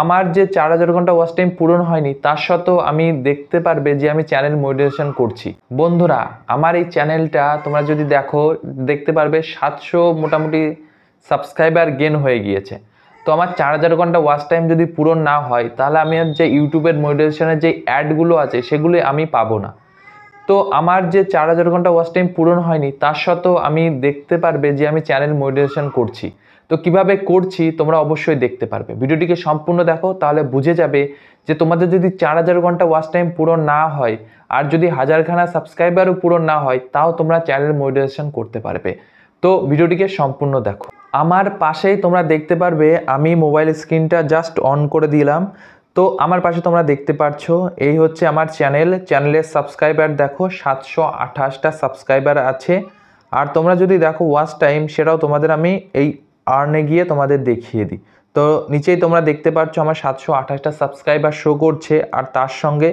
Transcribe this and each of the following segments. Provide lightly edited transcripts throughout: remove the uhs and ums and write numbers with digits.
আমার যে 4000 ঘন্টা ওয়াচ টাইম পূরণ হয়নি তার সত্ত্বেও আমি দেখতে পারবে যে আমি চ্যানেল মনিটাইজেশন করছি। বন্ধুরা, আমার এই চ্যানেলটা তোমরা যদি দেখো দেখতে পারবে 700 মোটামুটি সাবস্ক্রাইবার গেন হয়ে গিয়েছে। তো আমার 4000 ঘন্টা ওয়াচ টাইম যদি পূরণ না হয় তাহলে আমি যে ইউটিউবের মনিটাইজেশনের যে অ্যাডগুলো আছে সেগুলি আমি পাবো না। তো আমার যে 4000 ঘন্টা ওয়াচ টাইম পূরণ হয়নি তার সত্ত্বেও আমি দেখতে পারবে যে আমি চ্যানেল মনিটাইজেশন করছি। তো কিভাবে করছি তোমরা অবশ্যই দেখতে পারবে। ভিডিওটিকে সম্পূর্ণ দেখো, তাহলে বুঝে যাবে যে তোমাদের যদি 4000 ঘন্টা ওয়াচ টাইম পূরণ না হয় আর যদি হাজারখানা সাবস্ক্রাইবারও পূরণ না হয় তাও তোমরা চ্যানেল মনিটাইজেশন করতে পারবে। তো ভিডিওটিকে সম্পূর্ণ দেখো। আমার পাশেই তোমরা দেখতে পারবে আমি মোবাইল স্ক্রিনটা জাস্ট অন করে দিলাম। তো আমার পাশে তোমরা দেখতে পাচ্ছ এই হচ্ছে আমার চ্যানেলের সাবস্ক্রাইবার দেখো 728টা সাবস্ক্রাইবার আছে। আর তোমরা যদি দেখো ওয়াচ টাইম সেটাও তোমাদের আমি এই আর্নে গিয়ে তোমাদের দেখিয়ে দিই। তো নিচেই তোমরা দেখতে পাচ্ছ আমার 728টা সাবস্ক্রাইবার শো করছে আর তার সঙ্গে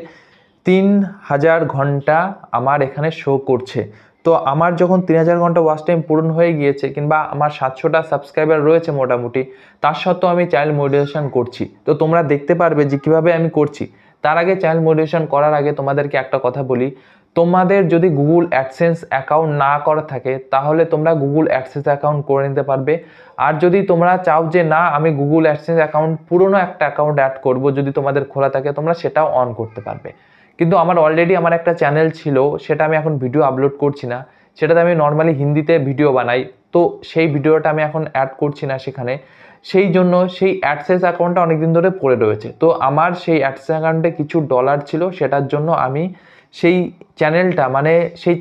3000 ঘন্টা আমার এখানে শো করছে। তো আমার যখন 3000 ঘন্টা ওয়াচ টাইম পূরণ হয়ে গিয়েছে কিংবা আমার 700টা সাবস্ক্রাইবার রয়েছে মোটামুটি, তার সত্ত্বেও আমি চ্যানেল মনিটাইজেশন করছি। তো তোমরা দেখতে পারবে যে কীভাবে আমি করছি। তার আগে চ্যানেল মনিটাইজেশন করার আগে তোমাদেরকে একটা কথা বলি, তোমাদের যদি গুগল অ্যাডসেন্স অ্যাকাউন্ট না করা থাকে তাহলে তোমরা গুগল অ্যাডসেন্স অ্যাকাউন্ট করে নিতে পারবে। আর যদি তোমরা চাও যে না আমি গুগল অ্যাডসেন্স অ্যাকাউন্ট পুরনো একটা অ্যাকাউন্ট অ্যাড করব, যদি তোমাদের খোলা থাকে তোমরা সেটাও অন করতে পারবে। কিন্তু আমার অলরেডি আমার একটা চ্যানেল ছিল, সেটা আমি এখন ভিডিও আপলোড করছি না, সেটাতে আমি নর্মালি হিন্দিতে ভিডিও বানাই। তো সেই ভিডিওটা আমি এখন অ্যাড করছি না সেখানে, সেই জন্য সেই অ্যাডসেন্স অ্যাকাউন্টটা অনেকদিন ধরে পড়ে রয়েছে। তো আমার সেই অ্যাডসেন্স অ্যাকাউন্টে কিছু ডলার ছিল, সেটার জন্য আমি সেই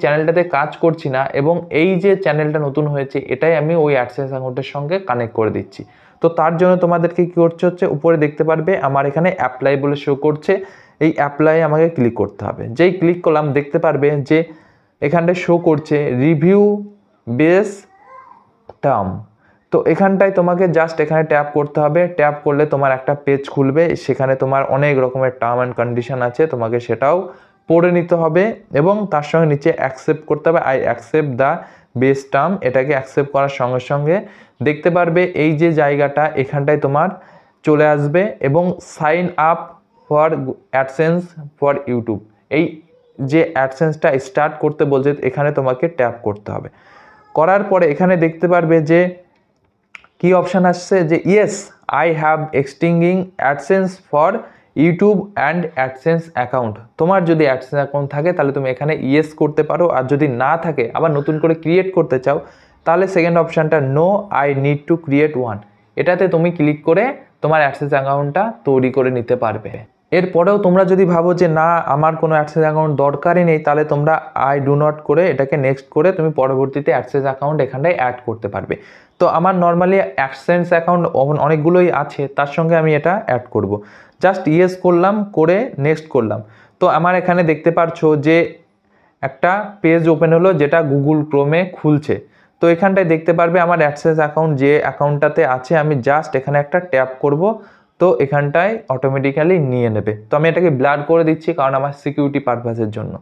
চ্যানেলটাতে কাজ করছি না এবং এই যে চ্যানেলটা নতুন হয়েছে এটাই আমি ওই অ্যাডসেন্স অ্যাকাউন্টের সঙ্গে কানেক্ট করে দিচ্ছি। তো তার জন্য তোমাদেরকে কী করতে হচ্ছে, উপরে দেখতে পারবে আমার এখানে অ্যাপ্লাই বলে শো করছে, এই অ্যাপ্লাই আমাকে ক্লিক করতে হবে। যেই ক্লিক করলাম দেখতে পারবে যে এখানটায় শো করছে রিভিউ বেস টার্ম। তো এখানটায় তোমাকে জাস্ট এখানে ট্যাপ করতে হবে। ট্যাপ করলে তোমার একটা পেজ খুলবে, সেখানে তোমার অনেক রকমের টার্ম অ্যান্ড কন্ডিশন আছে, তোমাকে সেটাও পড়ে নিতে হবে এবং তার সঙ্গে নিচে অ্যাকসেপ্ট করতে হবে। I accept the base term, এটাকে অ্যাকসেপ্ট করার সঙ্গে সঙ্গে দেখতে পারবে এই যে জায়গাটা এখানটায় তোমার চলে আসবে এবং sign up for AdSense for YouTube, এই যে অ্যাডসেন্সটা স্টার্ট করতে বলছে এখানে তোমাকে ট্যাপ করতে হবে। করার পরে এখানে দেখতে পারবে যে কি অপশান আসছে যে yes I have existing AdSense for YouTube and AdSense account. তোমার যদি অ্যাডসেন্স অ্যাকাউন্ট থাকে তাহলে তুমি এখানে ইয়েস করতে পারো, আর যদি না থাকে আবার নতুন করে ক্রিয়েট করতে চাও তাহলে সেকেন্ড অপশানটা no I need to create one, এটাতে তুমি ক্লিক করে তোমার অ্যাডসেন্স অ্যাকাউন্টটা তৈরি করে নিতে পারবে। এরপরেও তোমরা যদি ভাবো যে না আমার কোনো অ্যাডসেন্স অ্যাকাউন্ট দরকারই নেই তাহলে তোমরা আই ডু নট করে এটাকে নেক্সট করে তুমি পরবর্তীতে অ্যাডসেন্স অ্যাকাউন্ট এখানটায় অ্যাড করতে পারবে। তো আমার নর্মালি অ্যাডসেন্স অ্যাকাউন্ট অনেকগুলোই আছে, তার সঙ্গে আমি এটা অ্যাড করব। জাস্ট ইয়েস করলাম, করে নেক্সট করলাম। তো আমার এখানে দেখতে পাচ্ছ যে একটা পেজ ওপেন হলো যেটা গুগল ক্রোমে খুলছে। তো এখানটায় দেখতে পারবে আমার অ্যাডসেন্স অ্যাকাউন্ট যে অ্যাকাউন্টটাতে আছে, আমি জাস্ট এখানে একটা ট্যাপ করব, তো এখানটায় অটোমেটিক্যালি নিয়ে নেবে। তো আমি এটাকে ব্লার করে দিচ্ছি কারণ আমার সিকিউরিটি পারপাসের জন্য।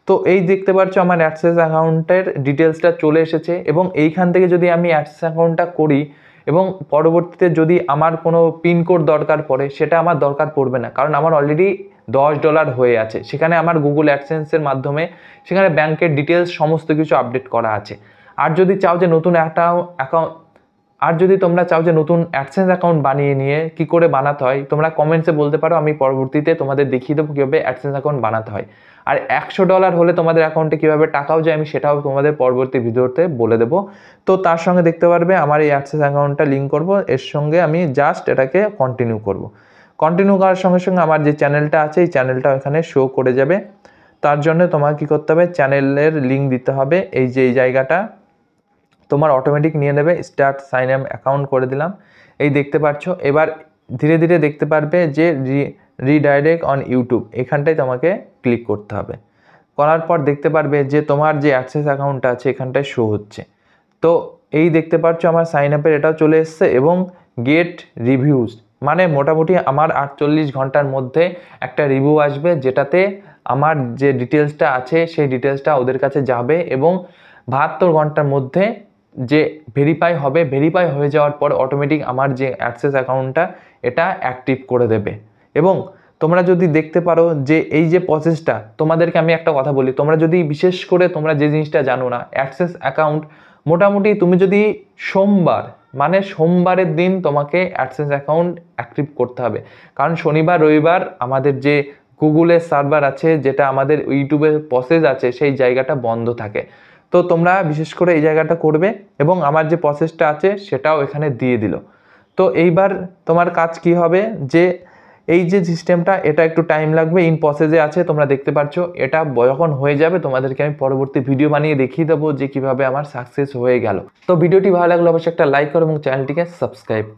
তো এই দেখতে পাচ্ছ আমার অ্যাডসেন্স অ্যাকাউন্টের ডিটেলসটা চলে এসেছে এবং এইখান থেকে যদি আমি অ্যাডসেন্স অ্যাকাউন্টটা করি এবং পরবর্তীতে যদি আমার কোনো পিনকোড দরকার পড়ে সেটা আমার দরকার পড়বে না, কারণ আমার অলরেডি $10 হয়ে আছে। সেখানে আমার গুগল অ্যাডসেন্সের মাধ্যমে সেখানে ব্যাংকের ডিটেলস সমস্ত কিছু আপডেট করা আছে। আর যদি চাও যে নতুন তোমরা চাও যে নতুন অ্যাডসেন্স অ্যাকাউন্ট বানিয়ে নিয়ে কি করে বানাতে হয় তোমরা কমেন্টসে বলতে পারো, আমি পরবর্তীতে তোমাদের দেখিয়ে দেবো কীভাবে অ্যাডসেন্স অ্যাকাউন্ট বানাতে হয়। আর $100 হলে তোমাদের অ্যাকাউন্টে কীভাবে টাকাও যায় আমি সেটাও তোমাদের পরবর্তী ভিডিওতে বলে দেবো। তো তার সঙ্গে দেখতে পারবে আমার এই অ্যাডসেন্স অ্যাকাউন্টটা লিঙ্ক করব, এর সঙ্গে আমি জাস্ট এটাকে কন্টিনিউ করব। কন্টিনিউ করার সঙ্গে সঙ্গে আমার যে চ্যানেলটা আছে এই চ্যানেলটা এখানে শো করে যাবে। তার জন্য তোমাকে কী করতে হবে, চ্যানেলের লিঙ্ক দিতে হবে। এই যে এই জায়গাটা তোমার অটোমেটিক নিয়ে নেবে, স্টার্ট সাইন আপ অ্যাকাউন্ট করে দিলাম। এই দেখতে পাচ্ছ এবার ধীরে ধীরে দেখতে পারবে যে রিডাইরেক্ট অন ইউটিউব, এখানটায় তোমাকে ক্লিক করতে হবে। করার পর দেখতে পারবে যে তোমার যে অ্যাডসেন্স অ্যাকাউন্টটা আছে এখানটায় শো হচ্ছে। তো এই দেখতে পাচ্ছ আমার সাইন আপের এটাও চলে এসছে এবং গেট রিভিউজ, মানে মোটামুটি আমার 48 ঘন্টার মধ্যে একটা রিভিউ আসবে যেটাতে আমার যে ডিটেলসটা আছে সেই ডিটেলসটা ওদের কাছে যাবে এবং 72 ঘন্টার মধ্যে যে ভেরিফাই হবে, ভেরিফাই হয়ে যাওয়ার পর অটোমেটিক আমার যে অ্যাডসেন্স অ্যাকাউন্টটা এটা অ্যাক্টিভ করে দেবে। এবং তোমরা যদি দেখতে পারো যে এই যে প্রসেসটা, তোমাদেরকে আমি একটা কথা বলি, তোমরা যদি বিশেষ করে তোমরা যে জিনিসটা জানো না, অ্যাডসেন্স অ্যাকাউন্ট মোটামুটি তুমি যদি সোমবার মানে সোমবারের দিন তোমাকে অ্যাডসেন্স অ্যাকাউন্ট অ্যাক্টিভ করতে হবে। কারণ শনিবার রবিবার আমাদের যে গুগলের সার্ভার আছে, যেটা আমাদের ইউটিউবের প্রসেস আছে, সেই জায়গাটা বন্ধ থাকে। তো তোমরা বিশেষ করে এই জায়গাটা করবে এবং আমার যে প্রসেসটা আছে সেটাও এখানে দিয়ে দিল। তো এইবার তোমার কাজ কি হবে, যে এই যে সিস্টেমটা এটা একটু টাইম লাগবে, ইন প্রসেসে আছে তোমরা দেখতে পাচ্ছ। এটা যখন হয়ে যাবে তোমাদেরকে আমি পরবর্তী ভিডিও বানিয়ে দেখিয়ে দেবো যে কিভাবে আমার সাকসেস হয়ে গেল। তো ভিডিওটি ভালো লাগলে অবশ্যই একটা লাইক করো এবং চ্যানেলটিকে সাবস্ক্রাইব করো।